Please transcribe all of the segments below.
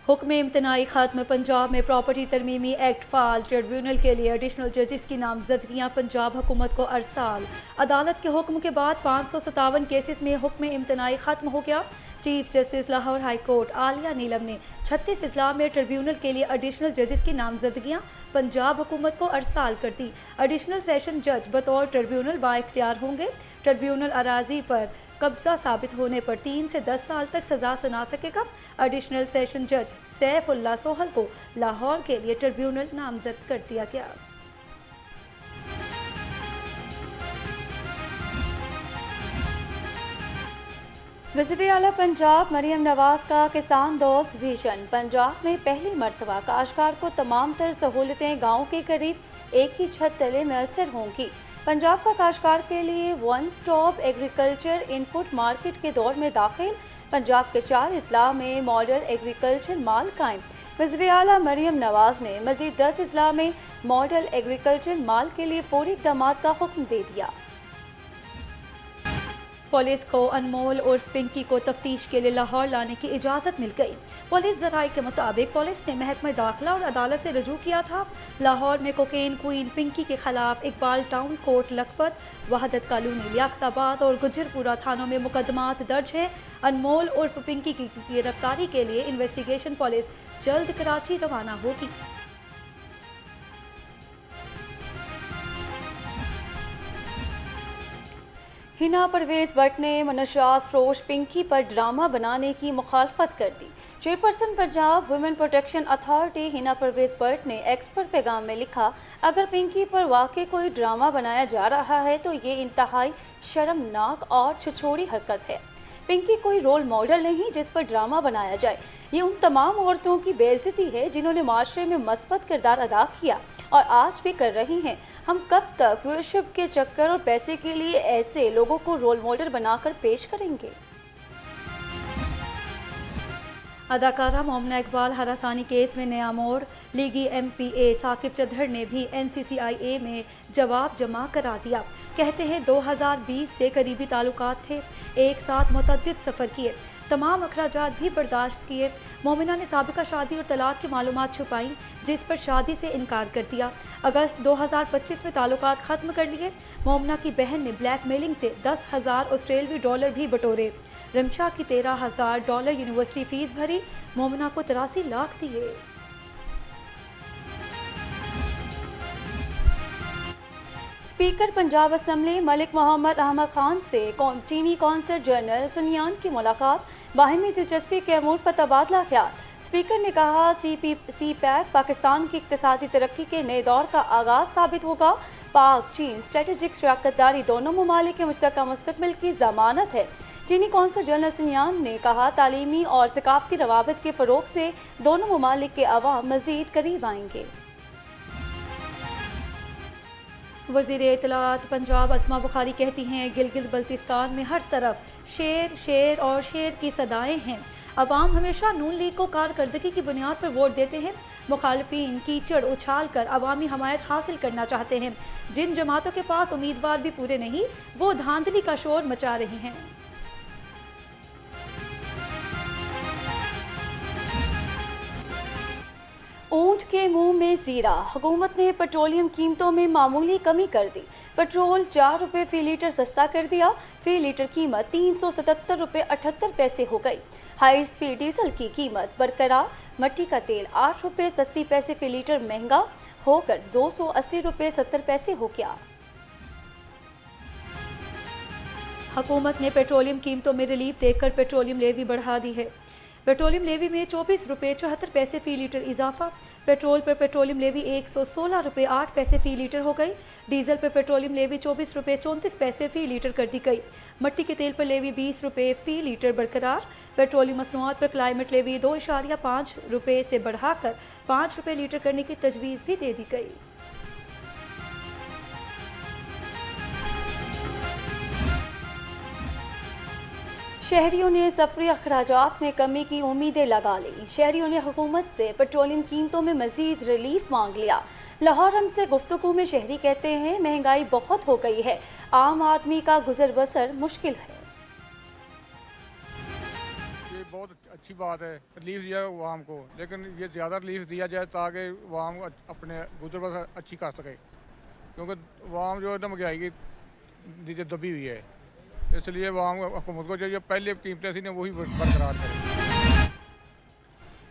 हुक्म इम्तनाई खत्म। पंजाब में प्रॉपर्टी तरमीमी एक्ट फाल। ट्रिब्यूनल के लिए एडिशनल जजेस की नामजदगियाँ पंजाब हुकूमत को अरसाल। अदालत के हुक्म के बाद 557 केसेस में हुक्म इम्तनाई खत्म हो गया। Chief justice Lahore high court Aaliya Neelam ने 36 अजला में ट्रिब्यूनल के लिए एडिशनल जजेस की नामजदगियाँ पंजाब हुकूमत को अरसाल कर दी। एडिशनल सेशन जज बतौर ट्रिब्यूनल बाइख्तियार होंगे। ट्रिब्यूनल अराजी पर कब्जा साबित होने पर 3 से 10 साल तक सजा सुना सकेगा। एडिशनल सेशन जज सैफुल्लाह सोहल को लाहौर के लिए ट्रिब्यूनल नामजद कर दिया गया। वज़ीर आला पंजाब मरियम नवाज का किसान दोस्त विजन। पंजाब में पहली मरतबा काश्तकार को तमाम तर सहूलतें गाँव के करीब एक ही छत तले मैसर होंगी। पंजाब का काश्तकार के लिए one stop agriculture input market के दौर में दाखिल। पंजाब के 4 अजला में मॉडल एग्रीकल्चर माल कायम। वज़ीर आला मरियम नवाज ने मज़ीद 10 अजला में मॉडल एग्रीकल्चर माल के लिए फौरी इक़दामात का हुक्म दे दिया। पुलिस को अनमोल उर्फ पिंकी को तफ्तीश के लिए लाहौर लाने की इजाज़त मिल गई। पुलिस ज़राए के मुताबिक पुलिस ने महकमा दाखिला और अदालत से रजू किया था। लाहौर में कोकेन क्वीन पिंकी के खिलाफ Iqbal town court Lakhpat, Wahdat colony, Liaquatabad और गुजरपुरा थानों में मुकदमात दर्ज हैं। अनमोल उर्फ पिंकी की गिरफ्तारी के लिए इन्वेस्टिगेशन पुलिस जल्द कराची रवाना होगी। हिना परवेज भट्ट ने मनशात फरोश पिंकी पर ड्रामा बनाने की मुखालफत कर दी। Chairperson Punjab women protection authority Hina Parvez Bhatt ने एक्स पर पैगाम में लिखा, अगर पिंकी पर वाकई कोई ड्रामा बनाया जा रहा है तो ये इंतहाई शर्मनाक और छिछोड़ी हरकत है। पिंकी कोई रोल मॉडल नहीं जिस पर ड्रामा बनाया जाए। ये उन तमाम औरतों की बेइज्जती है जिन्होंने माशरे में मस्बत किरदार अदा किया और आज भी कर रही हैं। हम कब तक व्यूअरशिप के चक्कर और पैसे के लिए ऐसे लोगों को रोल मॉडल बनाकर पेश करेंगे। अदाकारा मोमना इकबाल हरासानी केस में नया मोड़। लीगी MPA साकिब चौधरी ने भी NCCIA में जवाब जमा करा दिया। कहते हैं 2020 से करीबी ताल्लुकात थे, एक साथ मुतअद्दिद सफ़र किए, तमाम अखराजात भी बर्दाश्त किए। मोमिना ने साबिका शादी और तलाक की मालूमात छुपाई, जिस पर शादी से इनकार कर दिया। अगस्त 2025 में ताल्लुकात ख़त्म कर लिए। मोमिना की बहन ने ब्लैकमेलिंग से 10,000 ऑस्ट्रेलियाई डॉलर भी बटोरे। रमशा की $13,000 यूनिवर्सिटी फ़ीस भरी, मोमिना को 83 लाख दिए। स्पीकर पंजाब असम्बली मलिक मोहम्मद अहमद खान से चीनी कौंसल जनरल सुनियान की मुलाकात, बाहिमी दिलचस्पी के अमूर पर तबादला ख्याल। स्पीकर ने कहा, CPEC पाकिस्तान की इक़्तिसादी तरक्की के नए दौर का आगाज़ साबित होगा। पाक चीन स्ट्रेटेजिक शराकतदारी दोनों ममालिक के मुश्तरका मुस्तकबिल की ज़मानत है। चीनी कौंसल जनरल सुनियान ने कहा, तालीमी और सकाफती रवाबित के फ़रोग़ से दोनों ममालिक के अवाम मज़ीद करीब आएंगे। वज़ीर इत्तलात पंजाब अस्मा बुखारी कहती हैं, गिलगित बल्तिस्तान में हर तरफ शेर शेर और शेर की सदाएं हैं। अवाम हमेशा नून लीग को कारकर्दगी की बुनियाद पर वोट देते हैं। मुखालफीन कीचड़ उछाल कर अवामी हमायत हासिल करना चाहते हैं। जिन जमातों के पास उम्मीदवार भी पूरे नहीं, वो धांधली का शोर मचा रही हैं। ऊंट के मुंह में जीरा। हुकूमत ने पेट्रोलियम कीमतों में मामूली कमी कर दी। पेट्रोल 4 रुपये फ़ी लीटर सस्ता कर दिया। फ़ी लीटर कीमत 377 रुपये 78 पैसे हो गई। हाई स्पीड डीजल की कीमत बरकरार। मट्टी का तेल 8 रुपये 60 पैसे फ़ी लीटर महंगा होकर 280 रुपये 70 पैसे हो गया। हुकूमत ने पेट्रोलियम कीमतों में रिलीफ देकर पेट्रोलियम लेवी बढ़ा दी है। पेट्रोलियम लेवी में 24 रुपये 74 पैसे फ़ी लीटर इजाफा। पेट्रोल पर पेट्रोलियम लेवी 116 रुपये 8 पैसे फ़ी लीटर हो गई। डीजल पर पेट्रोलियम लेवी 24 रुपये 34 पैसे फ़ी लीटर कर दी गई। मट्टी के तेल पर लेवी 20 रुपये फ़ी लीटर बरकरार। पेट्रोलियम मसनूआत पर क्लाइमेट लेवी 2.5 रुपये से बढ़ाकर 5 रुपये लीटर करने की तजवीज़ भी दे दी गई। शहरियों ने सफरी अखराजात में कमी की उम्मीदें लगा ली। शहरियों ने हुकूमत से पेट्रोलियम कीमतों में मजीद रिलीफ मांग लिया। लाहौर हमसे गुफ्तगू में शहरी कहते हैं, महंगाई बहुत हो गई है, आम आदमी का गुजर बसर मुश्किल है। बहुत अच्छी बात है, रिलीफ दिया आवाम को, लेकिन ये ज़्यादा रिलीफ दिया जाए ताकि आवाम अपने गुजर बसर अच्छी कर सके, क्योंकि आवाम जो है ना महंगाई की नीचे दबी हुई है, इसलिए आवाम हुकूमत को चाहिए पहले कीमतें थी ना वही बरकरार करें।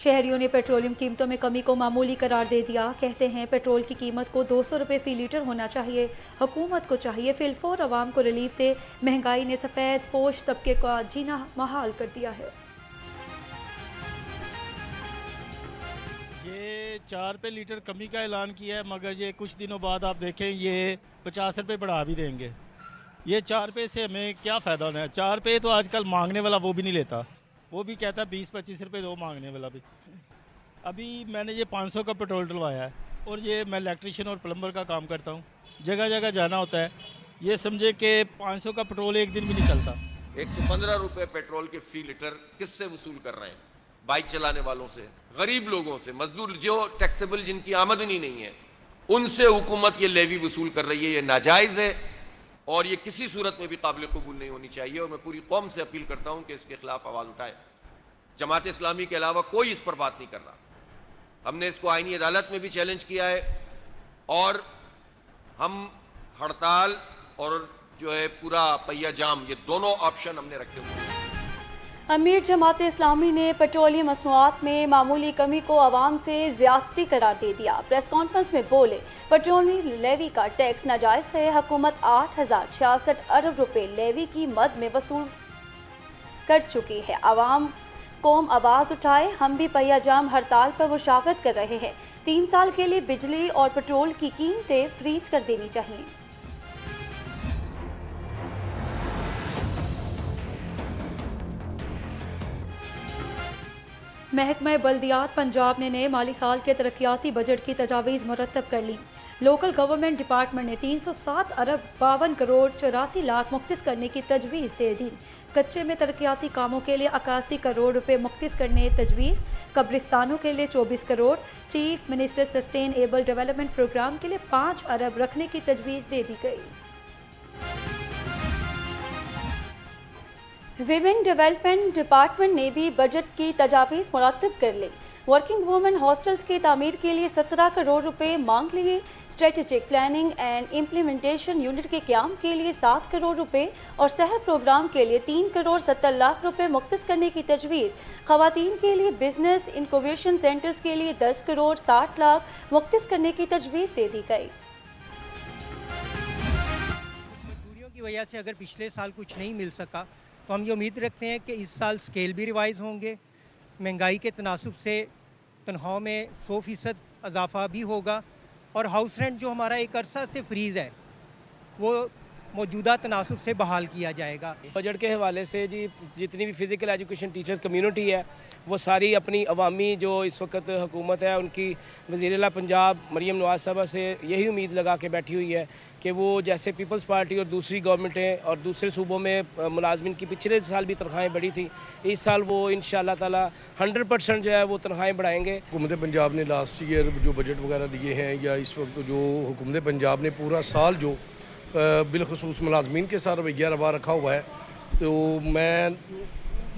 शहरियों ने पेट्रोलियम कीमतों में कमी को मामूली करार दे दिया। कहते हैं पेट्रोल की कीमत को 200 रुपये फ़ी लीटर होना चाहिए। हुकूमत को चाहिए फिलफोर आवाम को रिलीफ दे। महंगाई ने सफ़ेद पोश तबके का जीना महाल कर दिया है। ये 4 रुपये लीटर कमी का ऐलान किया है, मगर ये कुछ दिनों बाद आप देखें ये 50 रुपये बढ़ा भी देंगे। ये 4 रुपये से हमें क्या फ़ायदा होना है? 4 रुपये तो आजकल मांगने वाला वो भी नहीं लेता, वो भी कहता है 20-25 रुपये दो मांगने वाला भी। अभी मैंने ये 500 का पेट्रोल डलवाया है और ये मैं इलेक्ट्रीशियन और प्लम्बर का काम करता हूँ, जगह जगह जाना होता है। ये समझे कि 500 का पेट्रोल एक दिन भी नहीं चलता। 115 रुपये पेट्रोल के फ़ी लीटर किससे वसूल कर रहे हैं? बाइक चलाने वालों से, गरीब लोगों से, मजदूर जो टैक्सेबल जिनकी आमदनी नहीं है उनसे हुकूमत ये लेवी वसूल कर रही है। ये नाजायज़ है और ये किसी सूरत में भी काबिल कबूल नहीं होनी चाहिए। और मैं पूरी कौम से अपील करता हूँ कि इसके खिलाफ आवाज़ उठाए। जमात इस्लामी के अलावा कोई इस पर बात नहीं कर रहा। हमने इसको आईनी अदालत में भी चैलेंज किया है और हम हड़ताल और जो है पूरा पहिया जाम, ये दोनों ऑप्शन हमने रखे हुए हैं। अमीर जमात इस्लामी ने पेट्रोलियम मसनूआत में मामूली कमी को आवाम से ज्यादती करार दे दिया। प्रेस कॉन्फ्रेंस में बोले, पेट्रोलियम लेवी का टैक्स नाजायज़ है। हुकूमत 8,066 अरब रुपए लेवी की मद में वसूल कर चुकी है। आवाम कौम आवाज़ उठाए। हम भी पहिया जाम हड़ताल पर मुशावरत कर रहे हैं। 3 साल के लिए बिजली और पेट्रोल की कीमतें फ्रीज कर देनी चाहिए। महकमा बल्दियात पंजाब ने नए माली साल के तरक्याती बजट की तजावीज़ मुरतब कर ली। लोकल गवर्नमेंट डिपार्टमेंट ने 307 अरब 52 करोड़ 84 लाख मुख्तिस करने की तजवीज़ दे दी। कच्चे में तरक्याती कामों के लिए 81 करोड़ रुपए मुख्तिस करने तजवीज़। कब्रिस्तानों के लिए 24 crore. Chief minister sustainable development program के लिए 5 अरब रखने की तजवीज़ दे दी गई। विमेन डेवलपमेंट डिपार्टमेंट ने भी बजट की तजावीज़ मुरतब कर ली। वर्किंग वुमेन हॉस्टल्स की तामीर के लिए 17 करोड़ रुपए मांग लिए। Strategic planning and implementation unit के क़याम के लिए 7 करोड़ रुपए और सेहत प्रोग्राम के लिए 3 करोड़ 70 लाख रुपए मुख्तस करने की तजवीज़। ख़वातीन के लिए बिजनेस इंक्यूबेशन सेंटर्स के लिए 10 करोड़ 60 लाख मुख्तस करने की तजवीज़ दे दी गई। मजबूरियों की वजह से अगर पिछले साल कुछ नहीं मिल सका तो हम ये उम्मीद रखते हैं कि इस साल स्केल भी रिवाइज़ होंगे। महंगाई के तनासुब से तनख्वाहों में 100% इजाफा भी होगा और हाउस रेंट जो हमारा एक अरसा से फ्रीज़ है वो मौजूदा तनासुब से बहाल किया जाएगा। बजट के हवाले से जी जितनी भी फ़िज़िकल एजुकेशन टीचर कम्युनिटी है वो सारी अपनी अवामी जो इस वक्त हुकूमत है उनकी वज़ीर-ए-आला पंजाब मरीम नवाज़ साहबा से यही उम्मीद लगा के बैठी हुई है कि वो जैसे पीपल्स पार्टी और दूसरी गवर्नमेंटें और दूसरे सूबों में मुलाजमिन की पिछले साल भी तनख्वाहें बढ़ी थी, इस साल वो इंशाअल्लाह ताला 100% जो है वो तनख्वाहें बढ़ाएंगे। हुकूमत पंजाब ने लास्ट ईयर जो बजट वगैरह दिए हैं या इस वक्त जो हुकूमत पंजाब ने पूरा साल जो बिलखसूस मुलाजमीन के साथ रवैया रवा रखा हुआ है, तो मैं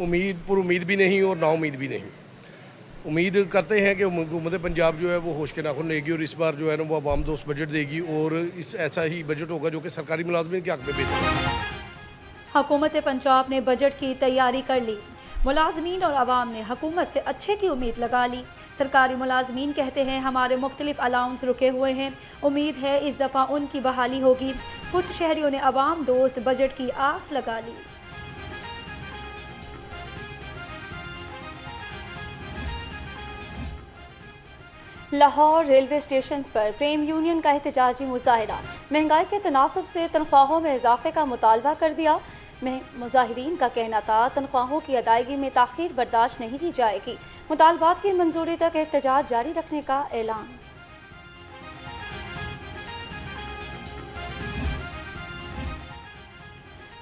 उम्मीद भी नहीं और नाउम्मीद भी नहीं। उम्मीद करते हैं कि हुकूमत पंजाब जो है वो होश के नाखुन लेगी और इस बार जो है ना वो आवाम दोस्त बजट देगी और इस ऐसा ही बजट होगा जो कि सरकारी मुलाजमीन के हक़ में बेहतर है। हुकूमत पंजाब ने बजट की तैयारी कर ली। मुलाजमीन और आवाम ने हुकूमत से अच्छे की उम्मीद लगा ली। सरकारी मुलाजमीन कहते हैं हमारे मुख्तलिफ अलाउंस रुके हुए हैं, उम्मीद है इस दफ़ा उनकी बहाली होगी। कुछ शहरियों ने आवाम दोस्त बजट की आस लगा ली। लाहौर रेलवे स्टेशन पर प्रेम यूनियन का एहतजाजी मुजाहरा। महंगाई के तनासब से तनख्वाहों में इजाफे का मुतालबा कर दिया। मुजाहिरीन का कहना था तनख्वाहों की अदायगी में ताख़ीर बर्दाश्त नहीं की जाएगी। मुतालबात की मंजूरी तक एहतजाज जारी रखने का ऐलान।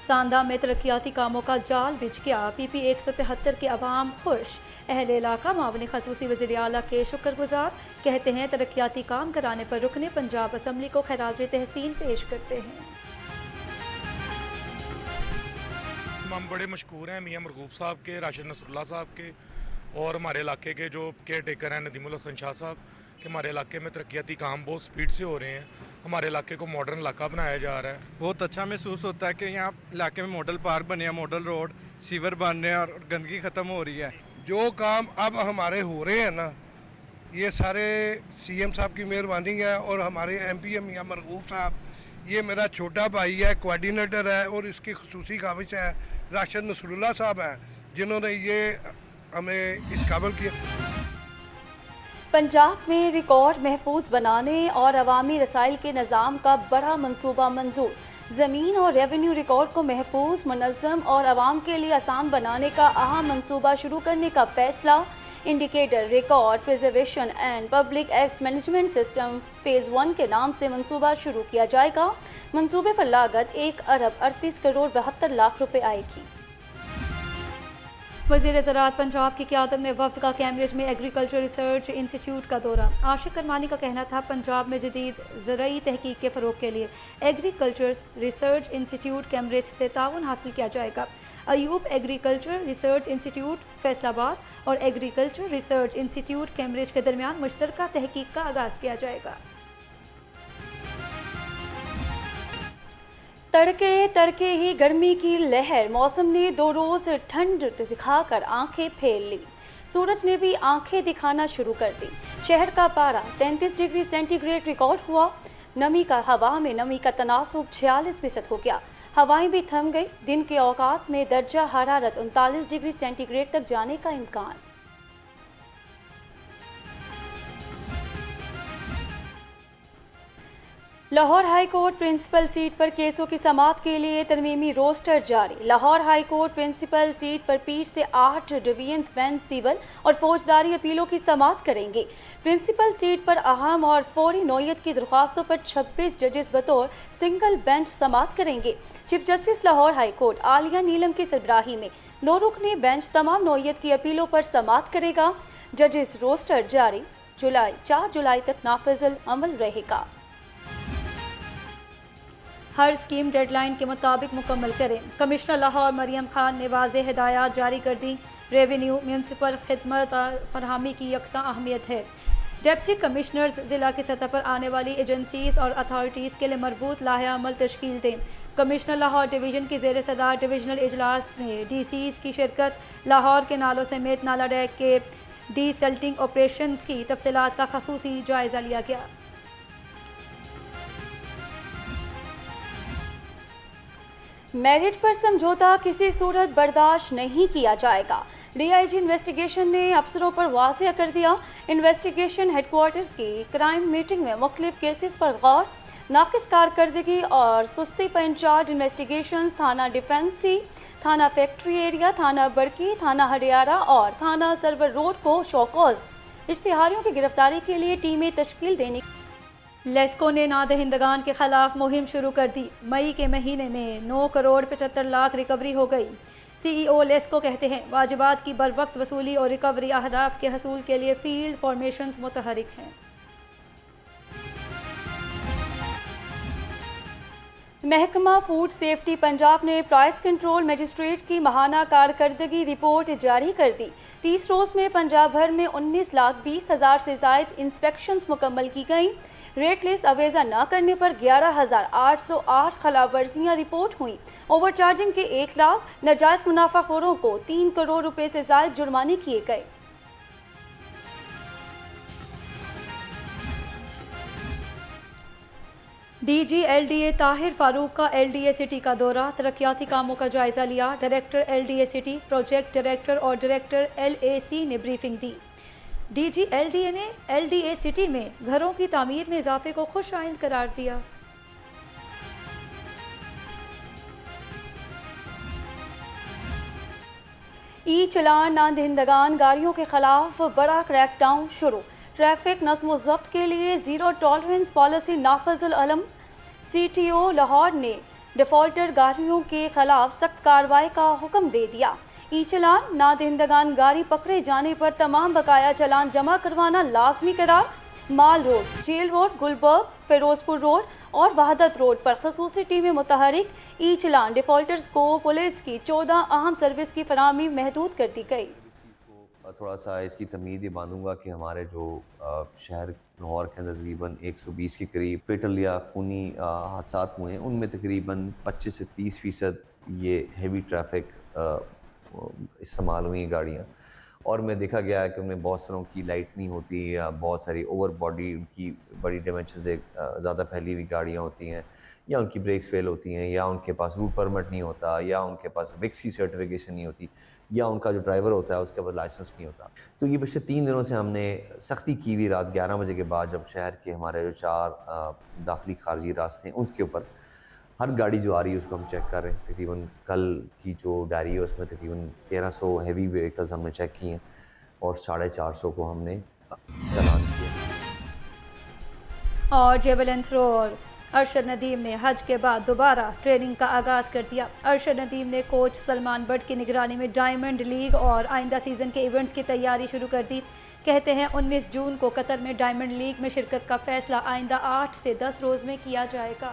सांदा में तरक्याती कामों का जाल बिछ गया। PP 173 के अवाम खुश। अहले इलाका मावने खसूसी वज़ीर आला के शुक्रगुजार। कहते हैं तरक्याती काम कराने पर रुकने पंजाब असम्बली को खराज तहसीन पेश करते हैं। हम बड़े मशहूर हैं मियाँ मरगूब साहब के, राशिद नसरुल्लाह साहब के और हमारे इलाके के जो केयर टेकर हैं नदीमुल हसन शाह साहब कि हमारे इलाके में तरक्याती काम बहुत स्पीड से हो रहे हैं। हमारे इलाके को मॉडर्न इलाका बनाया जा रहा है। बहुत अच्छा महसूस होता है कि यहाँ इलाके में मॉडल पार्क बने हैं, मॉडल रोड, सीवर बन रहे हैं और गंदगी ख़त्म हो रही है। जो काम अब हमारे हो रहे हैं ना, ये सारे सीएम साहब की मेहरबानी है और हमारे एमपी मियाँ मरगूब साहब, ये मेरा छोटा भाई है, कोऑर्डिनेटर है और इसकी खसूसी काबिश है राशिद नसरुल्लाह साहब हैं, जिन्होंने ये हमें इस काबिल किया। पंजाब में रिकॉर्ड महफूज बनाने और अवामी रसाइल के निज़ाम का बड़ा मनसूबा मंजूर। ज़मीन और रेवेन्यू रिकॉर्ड को महफूज, मुनज़्ज़म और आवाम के लिए आसान बनाने का अहम मनसूबा शुरू करने का फैसला। Indicator record preservation and public act management system phase 1 के नाम से मंसूबा शुरू किया जाएगा। मंसूबे पर लागत 1 अरब 38 करोड़ 72 लाख रुपए आएगी। वज़ीर ज़राअत पंजाब की क़यादत में वफ़द का कैम्ब्रिज में एग्रीकल्चर रिसर्च इंस्टीट्यूट का दौरा। आशिक करमानी का कहना था पंजाब में जदीद ज़राई तहकीक के फ़रोग़ के लिए एग्रीकल्चर रिसर्च इंस्टीट्यूट कैम्ब्रिज से ताउन हासिल किया जाएगा। Ayub agriculture research institute Faisalabad और एग्रीकल्चर रिसर्च इंस्टीट्यूट कैम्ब्रिज के दरमियान मुश्तरका तहकीक का आगाज़ किया जाएगा। तड़के तड़के ही गर्मी की लहर, मौसम ने 2 रोज़ ठंड दिखाकर आंखें फेर ली। सूरज ने भी आंखें दिखाना शुरू कर दी। शहर का पारा 33 डिग्री सेंटीग्रेड रिकॉर्ड हुआ। हवा में नमी का तनासुब 46% हो गया। हवाएं भी थम गई। दिन के औकात में दर्जा हरारत 39 डिग्री सेंटीग्रेड तक जाने का इम्कान। Lahore high court principal seat पर केसों की समाअत के लिए तरमीमी रोस्टर जारी। Lahore high court principal seat पर पीठ से 8 डिवीजन बेंच सिविल और फौजदारी अपीलों की समाअत करेंगे। प्रिंसिपल सीट पर अहम और फौरी नौयत की दरख्वास्तों पर 26 जजेस बतौर सिंगल बेंच समाअत करेंगे। Chief justice Lahore high court Aaliya Neelam की सरबराही में 2 रुकनी बेंच तमाम नौयत की अपीलों पर समाअत करेगा। जजेस रोस्टर जारी 4 जुलाई तक नाफिज़ुल अमल रहेगा। हर स्कीम डेडलाइन के मुताबिक मुकम्मल करें। कमिश्नर लाहौर मरियम खान ने वाज़ेह हिदायत जारी कर दी। रेवेन्यू म्यूनसिपल खिदमत फरहमी की यकसा अहमियत है। डिप्टी कमिश्नर्स ज़िला की सतह पर आने वाली एजेंसीज और अथॉरिटीज़ के लिए मरबूत लाहे अमल तश्कील दें। कमिश्नर लाहौर डिवीज़न की ज़ेर सदार डिविजनल इजलास में DCs की शिरकत। लाहौर के नालों समेत नाला डैक के डीसल्टिंग ऑपरेशन की तफसीलात का खसूसी जायज़ा लिया गया। मेरिट पर समझौता किसी सूरत बर्दाश्त नहीं किया जाएगा। DIG इन्वेस्टिगेशन ने अफसरों पर वाज़ेह कर दिया। इन्वेस्टिगेशन हेडक्वार्टर्स की क्राइम मीटिंग में मुख्तलिफ केसेस पर गौर। नाकिस कारकर्दगी और सुस्ती पर इंचार्ज इन्वेस्टिगेशन थाना डिफेंसी, थाना फैक्ट्री एरिया, थाना बड़की, थाना हरियारा और थाना सरवर रोड को शौकौज इश्तिहारियों की गिरफ्तारी के लिए टीमें तश्कील देने। लेस्को ने नादहिंदगान के खिलाफ मुहिम शुरू कर दी। मई के महीने में 9 करोड़ 75 लाख रिकवरी हो गई। CEO लेस्को कहते हैं वाजिबात की बरवक्त वसूली और रिकवरी अहदाफ के हसूल के लिए फील्ड फॉर्मेशंस मुतहरिक हैं। महकमा फूड सेफ्टी पंजाब ने प्राइस कंट्रोल मजिस्ट्रेट की माहाना कारकर्दगी रिपोर्ट जारी कर दी। 30 रोज़ में पंजाब भर में 19,20,000 से ज़ायद इंस्पेक्शंस मुकम्मल की गई। रेट लिस्ट अवेजा न करने पर 11,808 खिलाफवर्जियाँ रिपोर्ट हुई। ओवरचार्जिंग के 1 लाख, नाजायज़ मुनाफाखोरों को 3 करोड़ रुपए से ज़ायद जुर्माने किए गए। DG LDA ताहिर फारूक का LDA सिटी का दौरा। तरक्याती कामों का जायजा लिया। Director LDA city, project director और डायरेक्टर LAC ने ब्रीफिंग दी। DG LDA ने LDA सिटी में घरों की तामीर में इजाफे को खुश आइंद करार दिया। चलान नादहिंदगान गाड़ियों के खिलाफ बड़ा क्रैकडाउन शुरू। ट्रैफिक नज़्म ज़ब्त के लिए ज़ीरो टॉलरेंस पॉलिसी नाफिज़ुल अलम। CTO लाहौर ने डिफ़ॉल्टर गाड़ियों के खिलाफ सख्त कार्रवाई का हुक्म दे दिया। चलान नादहिंदगान गाड़ी पकड़े जाने पर तमाम बकाया चलान जमा करवाना लाजमी करार। Mall road, jail road, Gulberg, Ferozepur road और वहादत रोड पर खसूसी टीमें मुतहरिक। ई चलान डिफॉल्टर्स को पुलिस की 14 अहम सर्विस की फराहमी महदूद कर दी गई। थोड़ा सा इसकी तमीद ये बांधूंगा कि हमारे जो शहर लाहौर के अंदर तकरीबन 120 के करीब फेटल या खूनी हादसा हुए हैं, उनमें तकरीबन 25 से 30% ये हेवी ट्रैफिक इस्तेमाल हुई हैं गाड़ियाँ। और मैं देखा गया है कि उनमें बहुत सारों की लाइट नहीं होती या बहुत सारी ओवर बॉडी उनकी बड़ी डायमेंशन से ज़्यादा फैली हुई गाड़ियाँ होती हैं, या उनकी ब्रेक्स फेल होती हैं, या उनके पास रूट परमिट नहीं होता, या उनके पास विक्स की सर्टिफिकेशन नहीं होती, या उनका जो ड्राइवर होता है उसके पास लाइसेंस नहीं होता। तो ये पिछले 3 दिनों से हमने सख्ती की हुई रात 11 बजे के बाद, जब शहर के हमारे जो 4 दाखिली खारजी रास्ते हैं उसके ऊपर हर गाड़ी जो आ रही है उसको हम चेक कर रहे हैं। तकरीबन कल की जो डायरी है उसमें तकरीबन 1300 हैवी व्हीकल्स हमने चेक किए हैं और 450 को हमने चालान किया। और जेबल एंथरोर अरशद नदीम ने हज के बाद दोबारा ट्रेनिंग का आगाज़ कर दिया। अरशद नदीम ने कोच सलमान बट की निगरानी में डायमंड लीग और आइंदा सीज़न के इवेंट्स की तैयारी शुरू कर दी। कहते हैं 19 जून को कतर में डायमंड लीग में शिरकत का फैसला आइंदा 8 से 10 रोज़ में किया जाएगा।